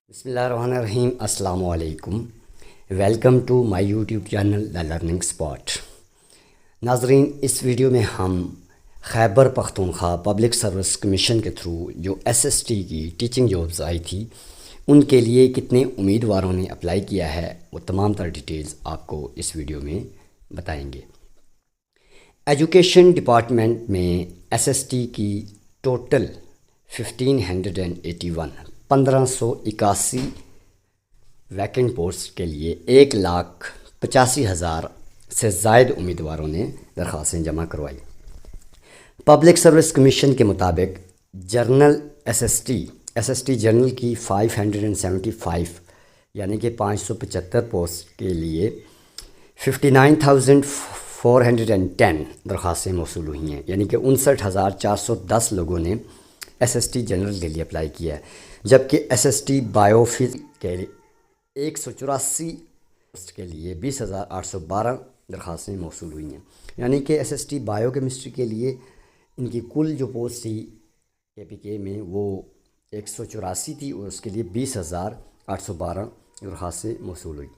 بسم اللہ الرحمن الرحیم. السلام علیکم. Welcome to my YouTube channel the learning spot. ناظرین، اس ویڈیو میں ہم Khyber Pakhtunkhwa public service commission کے تھرو جو ایس ایس ٹی کی ٹیچنگ جابز آئی تھی ان کے لیے کتنے امیدواروں نے اپلائی کیا ہے وہ تمام تر ڈیٹیلز آپ کو اس ویڈیو میں بتائیں گے. ایجوکیشن ڈپارٹمنٹ میں ایس ایس ٹی کی ٹوٹل 1581 ویکنٹ پوسٹ کے لیے 1,85,000 سے زائد امیدواروں نے درخواستیں جمع کروائی. پبلک سروس کمیشن کے مطابق general S S T general کی 575 یعنی کہ 575 پوسٹ کے لیے 59,410 درخواستیں موصول ہوئی ہیں، یعنی کہ 59,410 لوگوں نے ایس ایس ٹی جنرل کے لیے اپلائی کیا ہے، جبکہ S S T bio physics کے لیے 184 پوسٹ کے لیے 20,812 درخواستیں موصول ہوئی ہیں. یعنی کہ S S T bio chemistry کے لیے ان کی کل جو پوسٹ تھی کے پی کے میں وہ 184 تھی اور اس کے لیے 20,812 درخواستیں موصول ہوئی.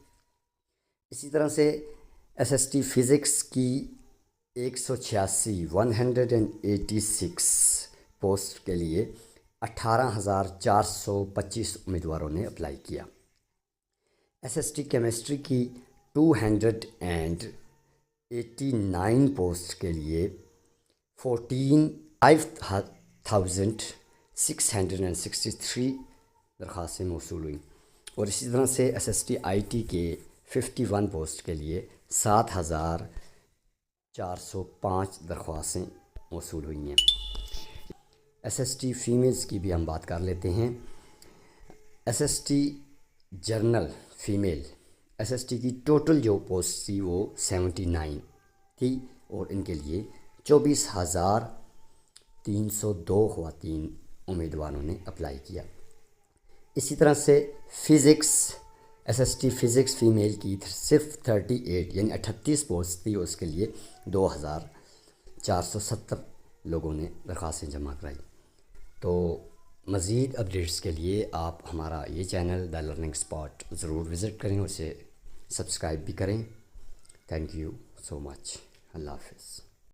اسی طرح سے ایس ایس ٹی فزکس کی 186 پوسٹ کے لیے 18,425 امیدواروں نے اپلائی کیا. ایس ایس ٹی کیمسٹری کی 289 پوسٹ کے لیے 5,663 درخواستیں موصول ہوئیں، اور اسی طرح سے S S T I T کے 51 پوسٹ کے لیے 7,405 درخواستیں موصول ہوئی ہیں. ایس ایس ٹی فیمیلز کی بھی ہم بات کر لیتے ہیں. S S T general female S S T کی ٹوٹل جو پوسٹ تھی وہ 79 تھی، اور ان کے لیے 24,302 خواتین امیدواروں نے اپلائی کیا. اسی طرح سے physics S S T physics female کی صرف 38 یعنی 38 پوسٹ تھی، اور اس کے لیے 2,470 لوگوں نے درخواستیں جمع کرائی. تو مزید اپڈیٹس کے لیے آپ ہمارا یہ چینل دا لرننگ اسپاٹ ضرور وزٹ کریں اور اسے سبسکرائب بھی کریں. تھینک یو سو مچ. اللہ حافظ.